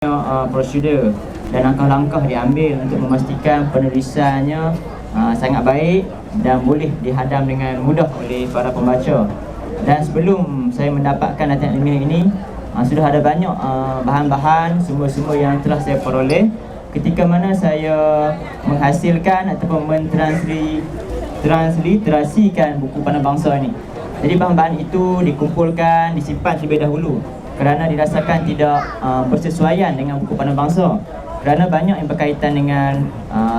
Prosedur dan langkah-langkah diambil untuk memastikan penulisannya sangat baik dan boleh dihadam dengan mudah oleh para pembaca. Dan sebelum saya mendapatkan latihan ilmiah ini, sudah ada banyak bahan-bahan, sumber-sumber yang telah saya peroleh ketika mana saya menghasilkan ataupun mentransliterasikan buku Pandan Bangsa ini. Jadi bahan-bahan itu dikumpulkan, disimpan terlebih dahulu kerana dirasakan tidak bersesuaian dengan buku Pandan Bangsa, kerana banyak yang berkaitan dengan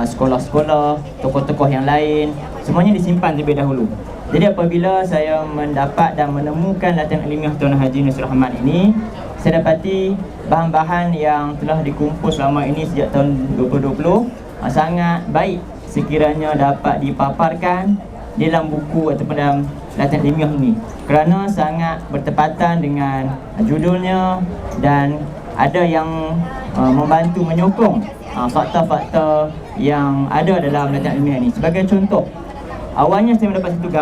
sekolah-sekolah, tokoh-tokoh yang lain, semuanya disimpan terlebih dahulu. Jadi apabila saya mendapat dan menemukan latihan ilmiah Tuan Haji Nasrul Ahmad ini, saya dapati bahan-bahan yang telah dikumpul selama ini sejak tahun 2020 sangat baik sekiranya dapat dipaparkan dalam buku ataupun dalam latihan ilmiah ini, kerana sangat bertepatan dengan judulnya dan ada yang membantu menyokong fakta-fakta yang ada dalam latihan ilmiah ini. Sebagai contoh, awalnya saya mendapat satu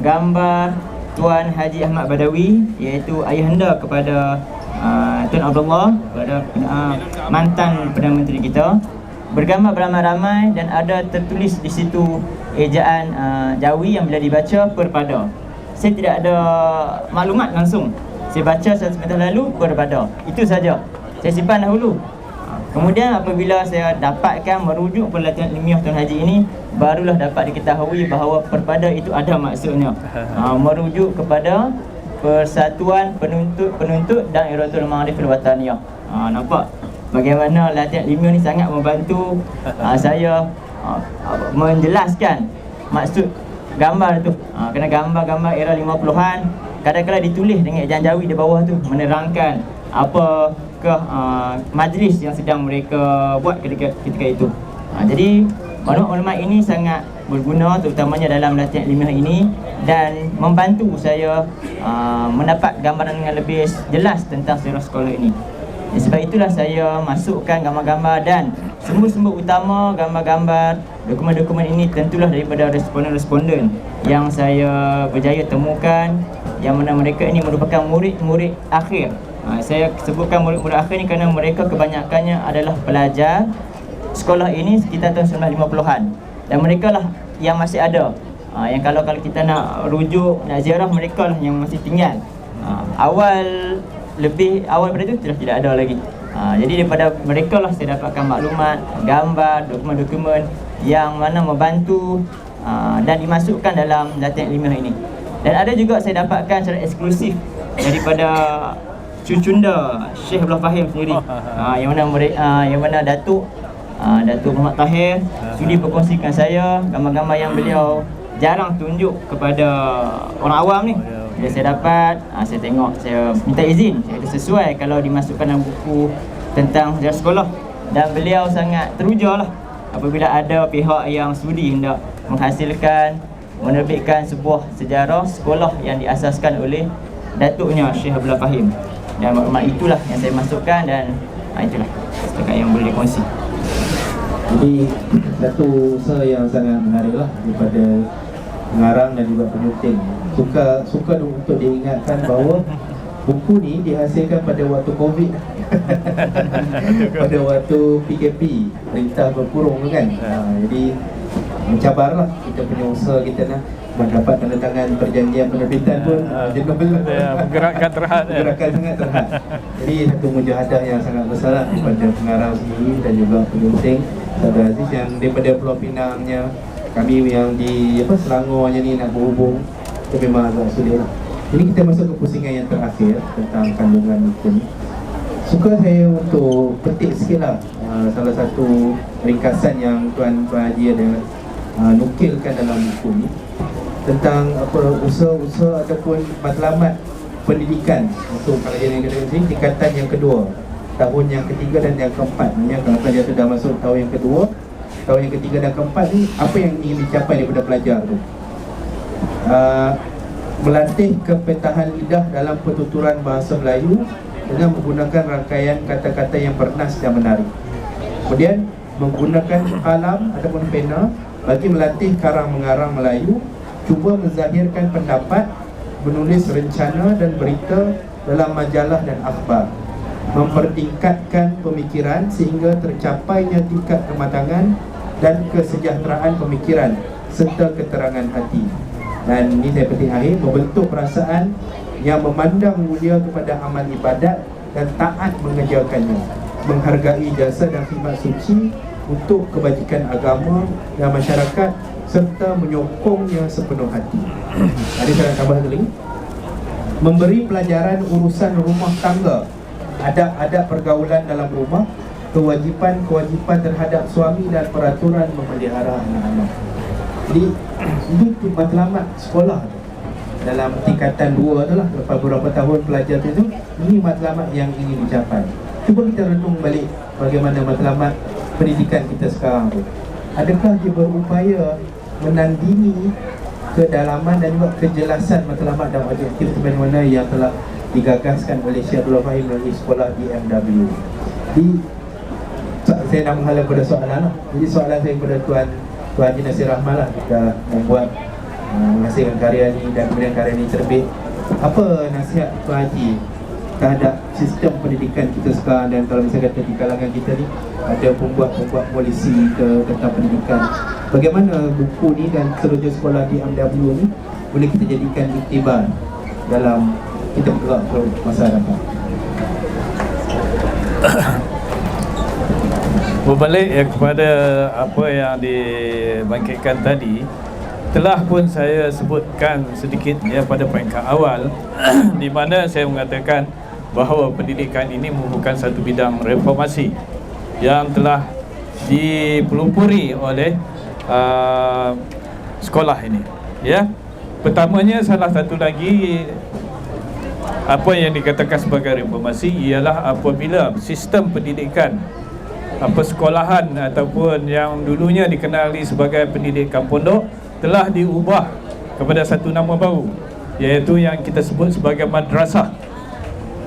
gambar Tuan Haji Ahmad Badawi, iaitu ayahanda kepada Tuan Abdullah, kepada mantan Perdana Menteri kita, bergambar beramai-ramai dan ada tertulis di situ ejaan Jawi yang bila dibaca perpada. Saya tidak ada maklumat langsung. Saya baca sebentar lalu perpada. Itu saja. Saya simpan dahulu. Kemudian apabila saya dapatkan merujuk pelatihan ilmiah Tuan Haji ini, barulah dapat diketahui bahawa perpada itu ada maksudnya. Merujuk kepada Persatuan Penuntut dan Iratul Ma'arifil Wataniyah. Nampak bagaimana latihan ilmiah ni sangat membantu saya menjelaskan maksud gambar tu. Kerana gambar-gambar era 50-an kadang-kadang ditulis dengan ejaan Jawi di bawah tu, menerangkan apakah majlis yang sedang mereka buat ketika itu. Jadi maklumat ini sangat berguna terutamanya dalam latihan ilmiah ini dan membantu saya mendapat gambaran dengan lebih jelas tentang sejarah sekolah ini. Sebab itulah saya masukkan gambar-gambar dan sumber-sumber utama gambar-gambar dokumen-dokumen ini tentulah daripada responden-responden yang saya berjaya temukan, yang mana mereka ini merupakan murid-murid akhir. Saya sebutkan murid-murid akhir ni kerana mereka kebanyakannya adalah pelajar sekolah ini sekitar tahun 1950-an, dan mereka lah yang masih ada. Yang kalau kita nak rujuk, nak ziarah, mereka lah yang masih tinggal. Lebih awal pada itu tidak ada lagi. Jadi daripada mereka lah saya dapatkan maklumat, gambar, dokumen-dokumen yang mana membantu dan dimasukkan dalam latihan ilmiah ini. Dan ada juga saya dapatkan secara eksklusif daripada cucunda Syekh Abdullah Fahim sendiri, yang mana Datuk Muhammad Tahir sudi berkongsikan saya gambar-gambar yang beliau jarang tunjuk kepada orang awam ni. Bila saya dapat, saya tengok, saya minta izin, saya kata sesuai kalau dimasukkan dalam buku tentang sejarah sekolah. Dan beliau sangat teruja lah apabila ada pihak yang sudi hendak menghasilkan, menerbitkan sebuah sejarah sekolah yang diasaskan oleh datuknya Syekh Abdullah Fahim. Dan maklumat itulah yang saya masukkan dan itulah setakat yang boleh dikongsi. Jadi satu usaha yang sangat menarik lah daripada pengarang dan juga penyunting. Suka untuk diingatkan bahawa buku ni dihasilkan pada waktu COVID. Pada waktu PKP, perintah berkurung kan. Jadi mencabarlah kita punya usaha kita nak mendapat tanda tangan perjanjian penerbitan pun menggerakkan terhad. Menggerakkan sangat terhad. Jadi satu mujahadah yang sangat besar lah daripada pengarang sendiri dan juga penyunting Saudara Aziz yang daripada Pulau Pinangnya. Kami yang di Selangornya ni nak berhubung, itu memang agak sulit lah. Jadi kita masuk ke pusingan yang terakhir tentang kandungan buku ni. Suka saya untuk petik sikit lah salah satu ringkasan yang Tuan Haji ada nukilkan dalam buku ni tentang usaha-usaha ataupun matlamat pendidikan untuk pelajaran akademik ini tingkatan yang kedua, tahun yang ketiga dan yang keempat. Maksudnya kalau pelajar sudah masuk tahun yang kedua, tahun yang ketiga dan keempat ni, apa yang ingin dicapai daripada pelajar tu? Melatih kepetahan lidah dalam pertuturan bahasa Melayu dengan menggunakan rangkaian kata-kata yang bernas dan menarik. Kemudian menggunakan kalam ataupun pena bagi melatih karang mengarang Melayu, cuba menzahirkan pendapat, menulis rencana dan berita dalam majalah dan akhbar. mempertingkatkan pemikiran sehingga tercapainya tingkat kematangan dan kesejahteraan pemikiran serta keterangan hati. Dan ini saya petik akhir, membentuk perasaan yang memandang mulia kepada amal ibadat dan taat mengerjakannya, menghargai jasa dan khidmat suci untuk kebajikan agama dan masyarakat serta menyokongnya sepenuh hati. Ada saya nak tambah lagi. Memberi pelajaran urusan rumah tangga, adab-adab pergaulan dalam rumah, kewajipan-kewajipan terhadap suami dan peraturan memelihara anak-anak. Jadi itu matlamat sekolah dalam tingkatan 2 tu lah. Lepas beberapa tahun pelajar tu, ini matlamat yang ingin dicapai. Cuba kita renung balik bagaimana matlamat pendidikan kita sekarang tu. Adakah dia berupaya menandingi kedalaman dan juga kejelasan matlamat dan objektif sebagaimana yang telah digagaskan oleh Syekh Abdul Fahim melalui sekolah di MW. Jadi saya nak menghala pada soalan lah. Jadi soalan saya kepada Tuan Haji Nasir Rahman lah, kita membuat menghasilkan karya ni dan kemudian karya ni terbit. Apa nasihat Tuan Haji terhadap sistem pendidikan kita sekarang, dan kalau misalnya kata di kalangan kita ni ada pembuat polisi tentang pendidikan, bagaimana buku ni dan seterusnya sekolah di MW ni boleh kita jadikan iktibar dalam kita bergerak ke masyarakat? Berbalik kepada apa yang dibangkitkan tadi, telah pun saya sebutkan sedikit pada peringkat awal di mana saya mengatakan bahawa pendidikan ini merupakan satu bidang reformasi yang telah dipelopori oleh sekolah ini. Pertamanya, salah satu lagi apa yang dikatakan sebagai reformasi ialah apabila sistem pendidikan persekolahan ataupun yang dulunya dikenali sebagai pendidikan pondok telah diubah kepada satu nama baru, iaitu yang kita sebut sebagai madrasah.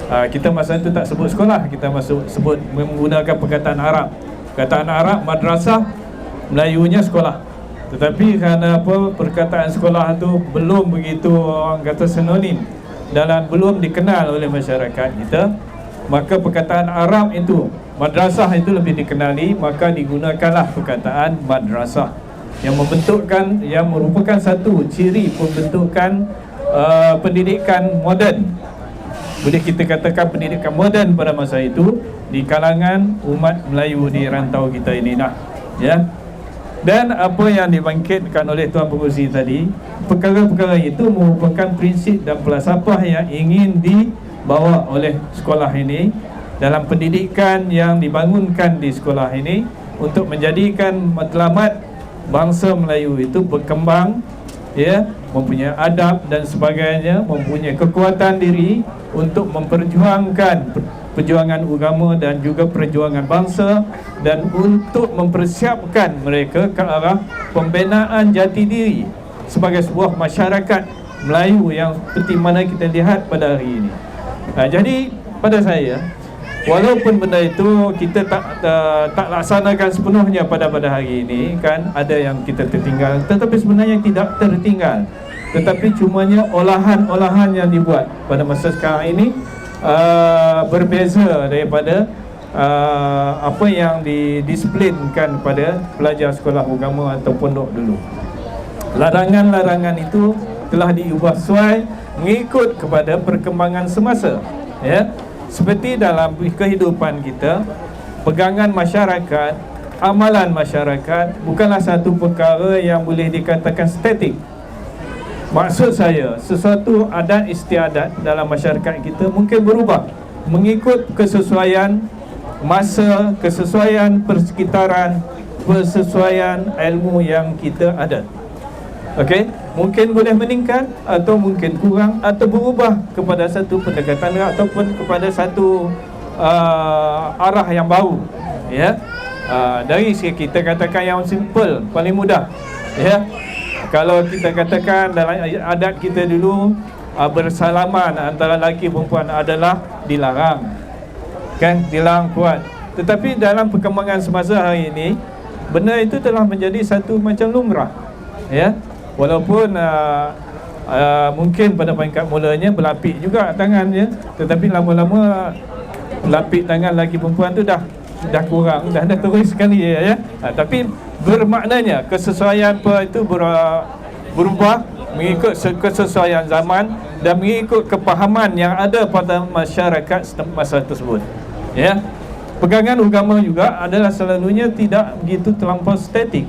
Kita masa itu tak sebut sekolah, kita sebut menggunakan perkataan Arab. Perkataan Arab madrasah, Melayunya sekolah. Tetapi kerana perkataan sekolah itu belum begitu orang kata sinonim dan belum dikenal oleh masyarakat kita, maka perkataan Arab itu, madrasah itu lebih dikenali, maka digunakanlah perkataan madrasah yang merupakan satu ciri pembentukan pendidikan moden. Boleh kita katakan pendidikan moden pada masa itu di kalangan umat Melayu di rantau kita ini Dan apa yang dibangkitkan oleh Tuan Pengerusi tadi, perkara-perkara itu merupakan prinsip dan falsafah yang ingin dibawa oleh sekolah ini dalam pendidikan yang dibangunkan di sekolah ini untuk menjadikan matlamat bangsa Melayu itu berkembang, mempunyai adab dan sebagainya, mempunyai kekuatan diri untuk memperjuangkan perjuangan agama dan juga perjuangan bangsa, dan untuk mempersiapkan mereka ke arah pembinaan jati diri sebagai sebuah masyarakat Melayu yang seperti mana kita lihat pada hari ini. Jadi pada saya, walaupun benda itu kita tak laksanakan sepenuhnya pada hari ini, kan ada yang kita tertinggal, tetapi sebenarnya tidak tertinggal, tetapi cumanya olahan-olahan yang dibuat pada masa sekarang ini berbeza daripada apa yang didisiplinkan pada pelajar sekolah agama atau pondok dulu. Larangan-larangan itu telah diubah sesuai mengikut kepada perkembangan semasa, seperti dalam kehidupan kita, pegangan masyarakat, amalan masyarakat bukanlah satu perkara yang boleh dikatakan statik. Maksud saya, sesuatu adat istiadat dalam masyarakat kita mungkin berubah mengikut kesesuaian masa, kesesuaian persekitaran, kesesuaian ilmu yang kita ada. Mungkin boleh meningkat atau mungkin kurang atau berubah kepada satu pendekatan ataupun kepada satu arah yang baru. Dari segi kita katakan yang simple, paling mudah. Kalau kita katakan dalam adat kita dulu, bersalaman antara lelaki perempuan adalah dilarang, dilarang kuat. Tetapi dalam perkembangan semasa hari ini, benda itu telah menjadi satu macam lumrah. Walaupun mungkin pada peringkat mulanya berlapik juga tangannya, tetapi lama-lama lapik tangan lelaki perempuan tu dah kurang, dah terus sekali ya. Tapi bermaknanya kesesuaian itu berubah mengikut kesesuaian zaman dan mengikut kepahaman yang ada pada masyarakat masa tersebut. Ya. Pegangan agama juga adalah selalunya tidak begitu terlampau statik.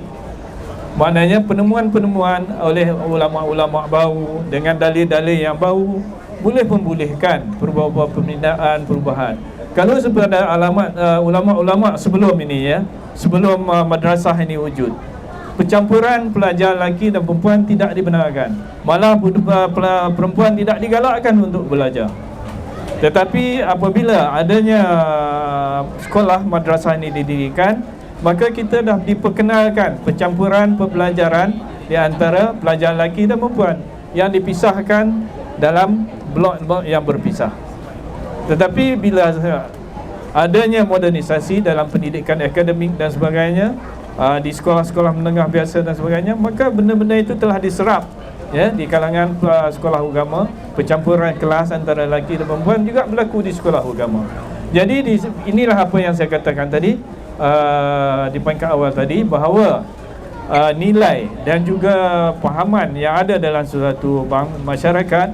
Maknanya penemuan-penemuan oleh ulama-ulama baru dengan dalil-dalil yang baru boleh membolehkan perubahan. Kalau sebenarnya ulama-ulama sebelum ini ya, sebelum madrasah ini wujud, pencampuran pelajar lelaki dan perempuan tidak dibenarkan. Malah perempuan tidak digalakkan untuk belajar. Tetapi apabila adanya sekolah madrasah ini didirikan, maka kita dah diperkenalkan pencampuran pembelajaran di antara pelajar lelaki dan perempuan yang dipisahkan dalam blok-blok yang berpisah. Tetapi bila adanya modernisasi dalam pendidikan akademik dan sebagainya, di sekolah-sekolah menengah biasa dan sebagainya, maka benda-benda itu telah diserap ya di kalangan sekolah agama. Pencampuran kelas antara lelaki dan perempuan juga berlaku di sekolah agama. Jadi inilah apa yang saya katakan tadi di peringkat awal tadi, bahawa nilai dan juga pahaman yang ada dalam suatu masyarakat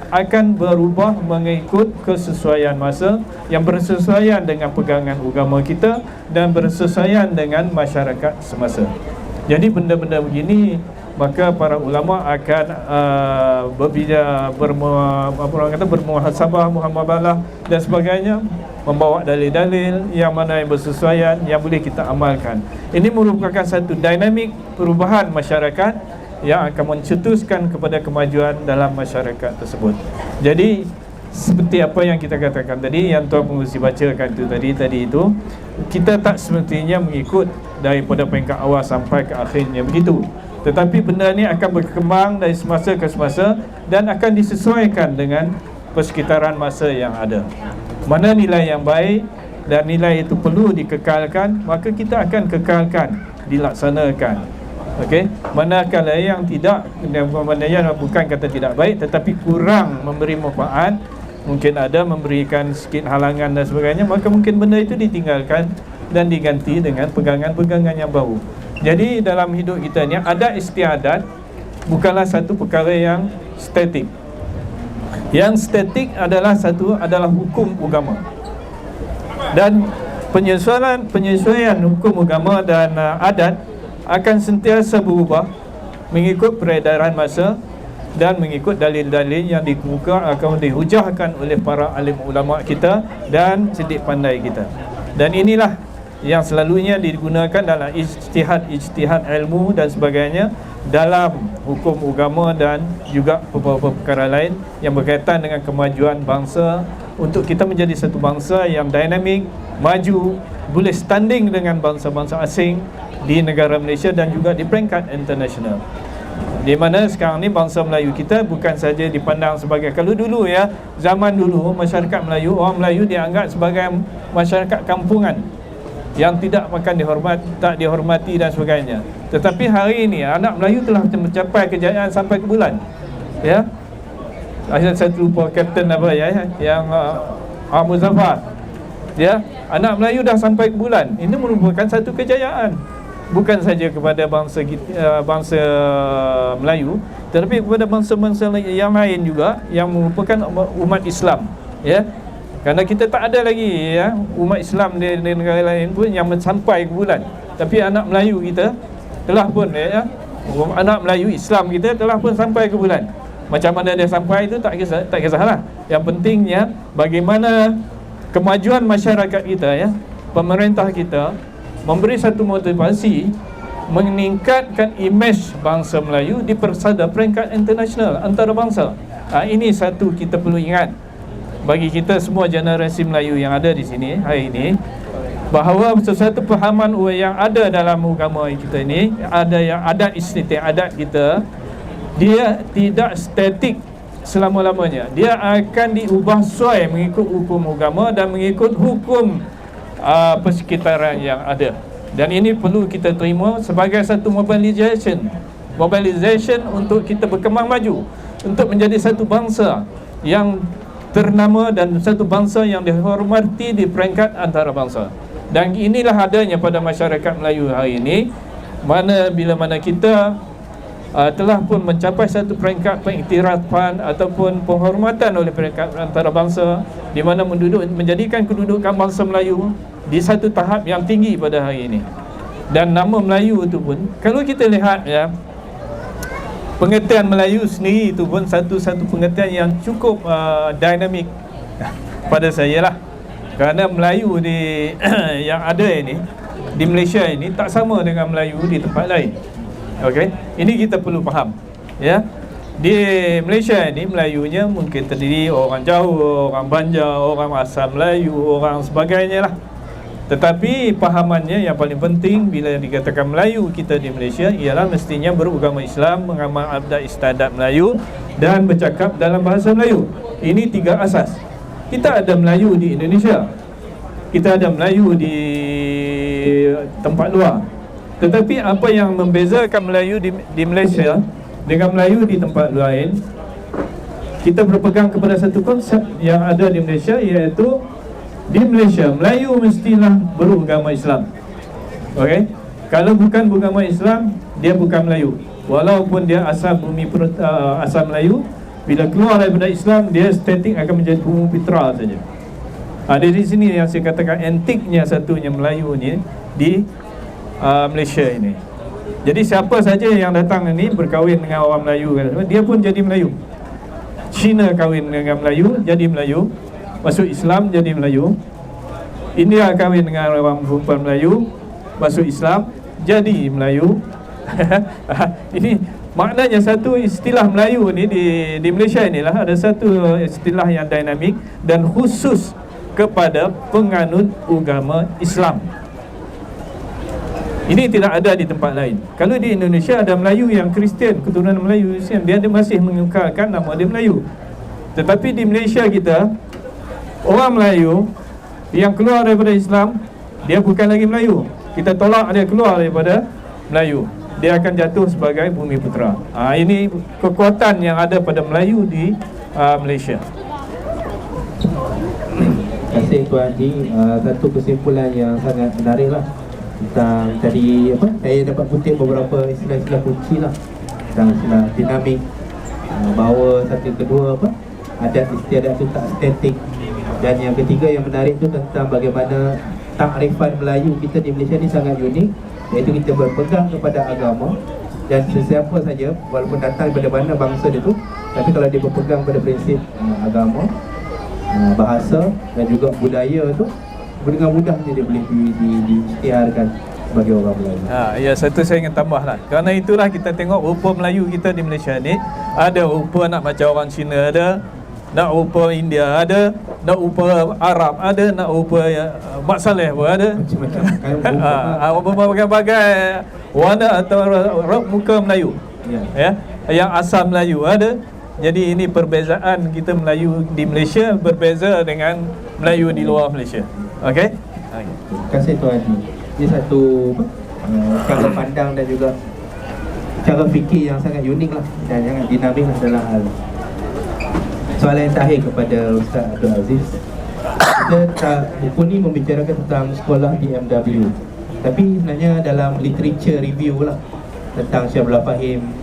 akan berubah mengikut kesesuaian masa yang bersesuaian dengan pegangan agama kita dan bersesuaian dengan masyarakat semasa. Jadi benda-benda begini, maka para ulama akan bermuhasabah, muhamalah dan sebagainya, membawa dalil-dalil yang mana yang bersesuaian yang boleh kita amalkan. Ini merupakan satu dinamik perubahan masyarakat yang akan mencetuskan kepada kemajuan dalam masyarakat tersebut. Jadi seperti apa yang kita katakan tadi, yang Tuan Pengerusi bacakan tadi itu, kita tak semestinya mengikut daripada peringkat awal sampai ke akhirnya begitu. Tetapi benda ni akan berkembang dari semasa ke semasa dan akan disesuaikan dengan persekitaran masa yang ada. Mana nilai yang baik dan nilai itu perlu dikekalkan, maka kita akan kekalkan, dilaksanakan. Okey, manakala yang tidak, maknanya bukan kata tidak baik, tetapi kurang memberi manfaat, mungkin ada memberikan sikit halangan dan sebagainya, maka mungkin benda itu ditinggalkan dan diganti dengan pegangan-pegangan yang baru. Jadi dalam hidup kita ni, adat istiadat bukanlah satu perkara yang statik. Yang statik adalah hukum agama. Dan penyesuaian hukum agama dan adat akan sentiasa berubah mengikut peredaran masa dan mengikut dalil-dalil yang dikemuka akan dihujahkan oleh para alim ulama kita dan cerdik pandai kita. Dan inilah yang selalunya digunakan dalam ijtihad ilmu dan sebagainya dalam hukum agama dan juga beberapa perkara lain yang berkaitan dengan kemajuan bangsa, untuk kita menjadi satu bangsa yang dinamik, maju, boleh standing dengan bangsa-bangsa asing di negara Malaysia dan juga di peringkat internasional. Di mana sekarang ni bangsa Melayu kita bukan saja dipandang sebagai, kalau dulu ya, zaman dulu masyarakat Melayu, orang Melayu dianggap sebagai masyarakat kampungan yang tidak makan tak dihormati dan sebagainya. Tetapi hari ini anak Melayu telah mencapai kejayaan sampai ke bulan. Ya. Saya lupa kapten apa ya, yang Muzaffar. Ya, anak Melayu dah sampai ke bulan. Ini merupakan satu kejayaan. Bukan saja kepada bangsa Melayu, tetapi kepada bangsa-bangsa yang lain juga yang merupakan umat Islam. Ya. Kerana kita tak ada lagi ya umat Islam di negara lain pun yang sampai ke bulan. Tapi anak Melayu kita telah pun ya, anak Melayu Islam kita telah pun sampai ke bulan. Macam mana dia sampai itu tak kisahlah. Yang pentingnya bagaimana kemajuan masyarakat kita ya, pemerintah kita memberi satu motivasi meningkatkan imej bangsa Melayu di persada peringkat internasional antarabangsa. Ini satu kita perlu ingat bagi kita semua generasi Melayu yang ada di sini hari ini, bahawa sesuatu pahaman yang ada dalam agama kita ini, ada yang adat istiadat kita, dia tidak statik selama-lamanya. Dia akan diubah sesuai mengikut hukum agama dan mengikut hukum persekitaran yang ada. Dan ini perlu kita terima sebagai satu mobilisation untuk kita berkembang maju, untuk menjadi satu bangsa yang ternama dan satu bangsa yang dihormati di peringkat antarabangsa. Dan inilah adanya pada masyarakat Melayu hari ini, bila mana kita telah pun mencapai satu peringkat pengiktirafan ataupun penghormatan oleh peringkat antarabangsa, di mana menjadikan kedudukan bangsa Melayu di satu tahap yang tinggi pada hari ini. Dan nama Melayu itu pun, kalau kita lihat ya, pengertian Melayu sendiri itu pun satu pengertian yang cukup dinamik pada saya lah. Kerana Melayu di yang ada ini di Malaysia ini tak sama dengan Melayu di tempat lain. Okey, ini kita perlu faham ya. Di Malaysia ini Melayunya mungkin terdiri orang Johor, orang Banjar, orang asal Melayu, orang sebagainya lah. Tetapi pahamannya yang paling penting bila dikatakan Melayu kita di Malaysia ialah mestinya beragama Islam, mengamal adat istiadat Melayu dan bercakap dalam bahasa Melayu. Ini 3 asas. Kita ada Melayu di Indonesia, kita ada Melayu di tempat luar. Tetapi apa yang membezakan Melayu di Malaysia dengan Melayu di tempat lain, kita berpegang kepada satu konsep yang ada di Malaysia, iaitu di Malaysia Melayu mestilah beragama Islam. Okey, kalau bukan beragama Islam, dia bukan Melayu. Walaupun dia asal bumi asal Melayu, bila keluar daripada Islam, dia statik akan menjadi bumi fitra saja. Dari sini yang saya katakan antiknya satunya Melayu ni di Malaysia ini. Jadi siapa saja yang datang ini berkahwin dengan orang Melayu, dia pun jadi Melayu. Cina kahwin dengan Melayu, jadi Melayu. Masuk Islam, jadi Melayu. India kahwin dengan orang perempuan Melayu, masuk Islam, jadi Melayu. Ini maknanya satu istilah Melayu ni di Malaysia inilah ada satu istilah yang dinamik dan khusus kepada penganut agama Islam. Ini tidak ada di tempat lain. Kalau di Indonesia ada Melayu yang Kristian, keturunan Melayu Kristian, dia masih mengukarkan nama dia Melayu. Tetapi di Malaysia kita, orang Melayu yang keluar daripada Islam, dia bukan lagi Melayu. Kita tolak dia keluar daripada Melayu, dia akan jatuh sebagai bumi putera. Ini kekuatan yang ada pada Melayu di Malaysia. Terima kasih Tuan Haji. Satu kesimpulan yang sangat menarik lah tentang tadi saya dapat kutip beberapa istilah-istilah kunci lah tentang istilah dinamik, bahawa satu kedua adat istiadat itu tak statik, dan yang ketiga yang menarik tu tentang bagaimana takrifan Melayu kita di Malaysia ni sangat unik, iaitu kita berpegang kepada agama, dan sesiapa saja walaupun datang daripada mana bangsa dia tu, tapi kalau dia berpegang pada prinsip agama, bahasa dan juga budaya tu, dengan mudahnya dia boleh diisytiharkan sebagai orang Melayu. Ya, satu saya ingin tambah lah. Kerana itulah kita tengok rupa Melayu kita di Malaysia ni, ada rupa nak macam orang Cina ada, nak rupa India ada, nak rupa Arab ada, nak rupa Mak Saleh pun ada. Berbagai-bagai warna atau muka Melayu. Ya, yang asal Melayu ada. Jadi ini perbezaan kita Melayu di Malaysia berbeza dengan Melayu di luar Malaysia. Okey? Terima kasih Tuan Haji. Ini satu cara pandang dan juga cara fikir yang sangat unik lah dan sangat dinamik lah dalam hal. Soalan yang terakhir kepada Ustaz Abdul Aziz. Buku ni membicarakan tentang sekolah di MW, tapi sebenarnya dalam literature review lah tentang Syekh Abdullah Fahim,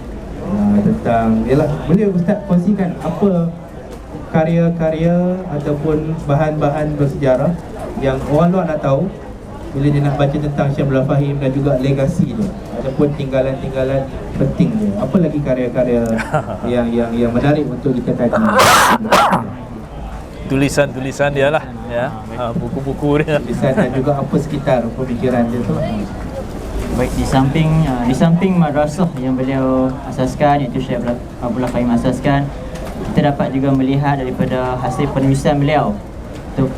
tentang, yalah, boleh Ustaz kongsikan apa karya-karya ataupun bahan-bahan bersejarah yang orang luar nak tahu bila dia nak baca tentang Syekh Abdullah Fahim, dan juga legasi dia ataupun tinggalan-tinggalan penting dia. Apa lagi karya-karya yang menarik untuk kita kaji? Tulisan-tulisan dia lah, ya. Buku-buku dia. Tulisan dan juga apa sekitar pemikiran dia tu. Baik, di samping madrasah yang beliau asaskan, iaitu Syekh Abdullah Fahim asaskan, kita dapat juga melihat daripada hasil penulisan beliau,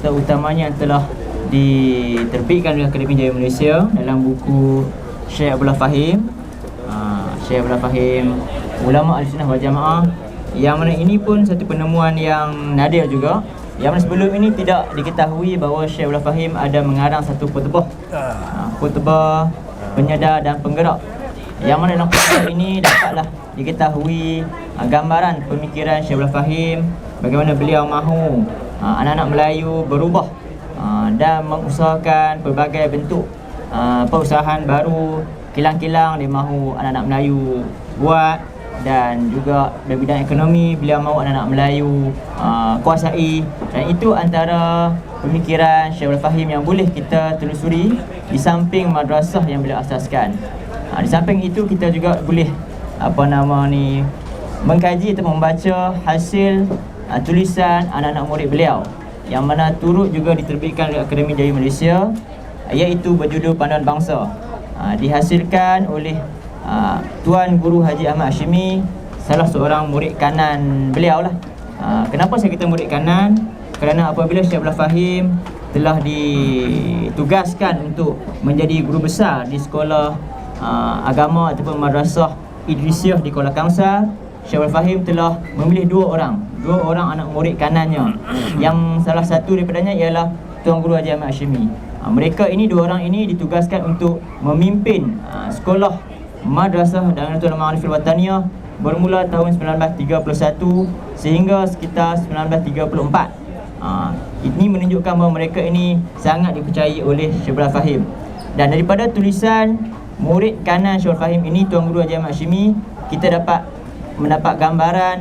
terutamanya yang telah diterbitkan oleh Akademi Jaya Malaysia dalam buku Syekh Abdullah Fahim, Syekh Abdullah Fahim, Ulama Ahli Sunnah wal Jamaah, yang mana ini pun satu penemuan yang nadir juga, yang mana sebelum ini tidak diketahui bahawa Syekh Abdullah Fahim ada mengarang satu khutbah, khutbah penyadar dan penggerak. Yang mana dalam kuliah ini dapatlah diketahui gambaran pemikiran Syekh Abdullah Fahim, bagaimana beliau mahu anak-anak Melayu berubah dan mengusahakan pelbagai bentuk perusahaan baru, kilang-kilang dia mahu anak-anak Melayu buat, dan juga dari bidang ekonomi beliau mahu anak-anak Melayu kuasai. Dan itu antara pemikiran Syekh Abdullah Fahim yang boleh kita telusuri di samping madrasah yang beliau asaskan. Di samping itu kita juga boleh mengkaji atau membaca hasil tulisan anak-anak murid beliau yang mana turut juga diterbitkan oleh Akademi Jawi Malaysia, iaitu berjudul Panduan Bangsa, dihasilkan oleh Tuan Guru Haji Ahmad Hashimi, salah seorang murid kanan beliau lah. Kenapa saya kata murid kanan? Kerana apabila Syekh Abdullah Fahim telah ditugaskan untuk menjadi guru besar di sekolah agama ataupun madrasah Idrisiah di Kuala Kangsar, Syekh Abdullah Fahim telah memilih dua orang anak murid kanannya, yang salah satu daripadanya ialah Tuan Guru Haji Ahmad Hashimi. Mereka ini, dua orang ini ditugaskan untuk memimpin sekolah Madrasah Danatul Ma'arifil Wataniyah bermula tahun 1931 sehingga sekitar 1934. Ini menunjukkan bahawa mereka ini sangat dipercayai oleh Syekh Abdullah Fahim. Dan daripada tulisan murid kanan Syekh Abdullah Fahim ini, Tuan Guru Haji Ahmad Hashimi, kita dapat mendapat gambaran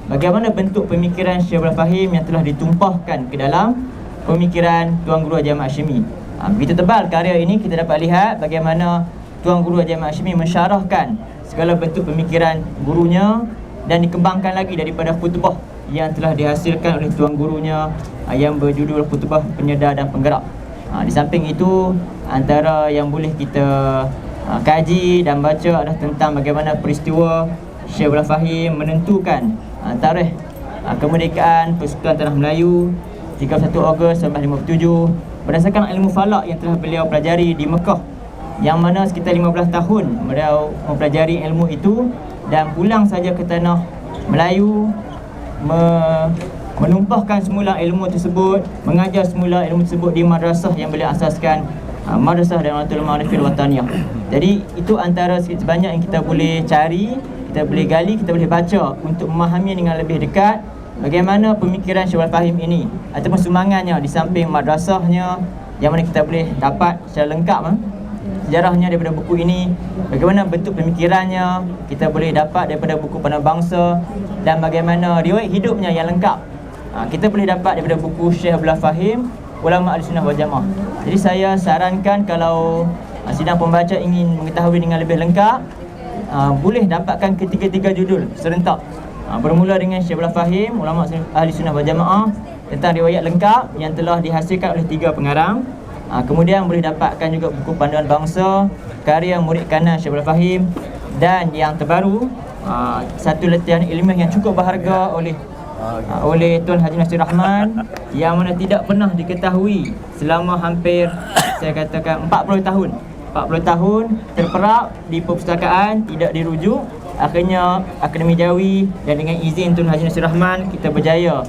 bagaimana bentuk pemikiran Syekh Abdullah Fahim yang telah ditumpahkan ke dalam pemikiran Tuan Guru Haji Ahmad Hashimi. Begitu tebal karya ini, kita dapat lihat bagaimana Tuan Guru Haji Ahmad Hashimi mensyarahkan segala bentuk pemikiran gurunya dan dikembangkan lagi daripada khutbah yang telah dihasilkan oleh tuan gurunya yang berjudul Khutbah Penyedar dan Penggerak. Di samping itu, antara yang boleh kita kaji dan baca adalah tentang bagaimana peristiwa Syekh Abdullah Fahim menentukan tarikh kemerdekaan Persekutuan Tanah Melayu 31 Ogos 1957 berdasarkan ilmu falak yang telah beliau pelajari di Mekah, yang mana sekitar 15 tahun beliau mempelajari ilmu itu dan pulang saja ke tanah Melayu, menumpahkan semula ilmu tersebut, mengajar semula ilmu tersebut di madrasah yang beliau asaskan, Madrasah Danatul Ma'arifil Wataniyah. Jadi itu antara sebanyak yang kita boleh cari, kita boleh gali, kita boleh baca untuk memahami dengan lebih dekat bagaimana pemikiran Syekh Abdullah Fahim ini ataupun sumbangannya di samping madrasahnya, yang mana kita boleh dapat secara lengkap sejarahnya daripada buku ini, bagaimana bentuk pemikirannya kita boleh dapat daripada buku Panduan Bangsa, dan bagaimana riwayat hidupnya yang lengkap kita boleh dapat daripada buku Syekh Abdullah Fahim, Ulama Ahlussunnah wal Jamaah. Jadi saya sarankan kalau sidang pembaca ingin mengetahui dengan lebih lengkap, boleh dapatkan ketiga-tiga judul serentak, bermula dengan Syekh Abdullah Fahim, Ulama Ahlussunnah wal Jamaah, tentang riwayat lengkap yang telah dihasilkan oleh 3 pengarang. Kemudian boleh dapatkan juga buku Panduan Bangsa karya murid kanan Syekh Abdullah Fahim, dan yang terbaru satu latihan ilmiah yang cukup berharga oleh Tuan Haji Nasir Rahman, yang mana tidak pernah diketahui selama hampir saya katakan 40 tahun terperap di perpustakaan, tidak dirujuk. Akhirnya Akademi Jawi dan dengan izin Tuan Haji Nasir Rahman, kita berjaya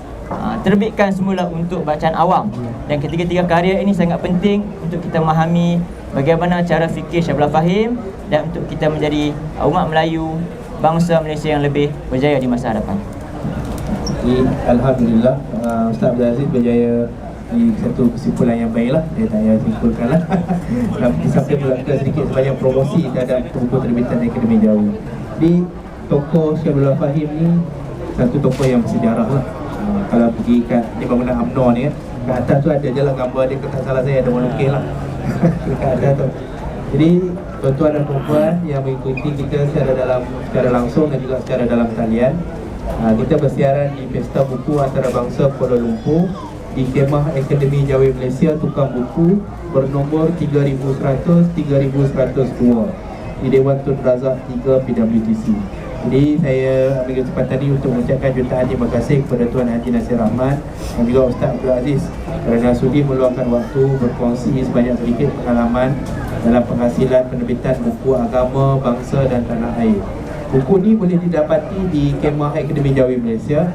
terbitkan semula untuk bacaan awam. Dan ketiga-tiga karya ini sangat penting untuk kita memahami bagaimana cara fikir Syekh Abdullah Fahim, dan untuk kita menjadi umat Melayu, bangsa Malaysia yang lebih berjaya di masa hadapan. Alhamdulillah, Ustaz Abdul Aziz berjaya di satu kesimpulan yang baiklah. Dia tak payah simpulkanlah. Di samping melakukan sedikit sebanyak promosi terhadap buku terbitan Akademi Jawi. Di tokoh Syekh Abdullah Fahim ni satu tokoh yang bersejarah lah. Kalau pergi kat di bangunan UMNO ni, kat atas tu ada je lah gambar dia, kalau tak salah saya ada melukis lah kat atas tu. Jadi tuan-tuan dan puan yang mengikuti kita secara langsung dan juga secara dalam talian, kita bersiaran di Pesta Buku Antarabangsa Kuala Lumpur di Kemah Akademi Jawi Malaysia, tukang buku bernomor 3100-3102 di Dewan Tun Razak 3 PWTC. Jadi saya ambil kesempatan ini untuk mengucapkan jutaan terima kasih kepada Tuan Haji Nasir Rahman dan juga Ustaz Abdul Aziz kerana sudi meluangkan waktu berkongsi sebanyak sedikit pengalaman dalam penghasilan penerbitan buku agama, bangsa dan tanah air. Buku ni boleh didapati di Kemah Akademi Jawi Malaysia.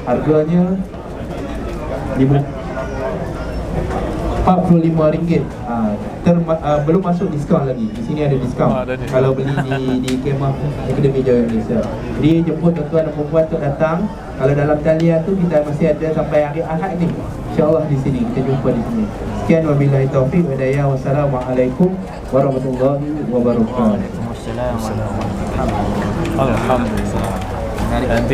Harganya RM45. belum masuk diskaun lagi. Di sini ada diskaun. Oh, ada diskaun. Kalau beli di Kemah Akademi Jaya Malaysia. Jadi jemput tuan-tuan dan puan untuk datang. Kalau dalam talian tu kita masih ada sampai hari Ahad ni. InsyaAllah di sini kita jumpa di sini. Sekian wabillahi taufiq wa hidayah. Wassalamualaikum warahmatullahi wabarakatuh. Waalaikumsalam warahmatullahi wabarakatuh. Alhamdulillah. Nanti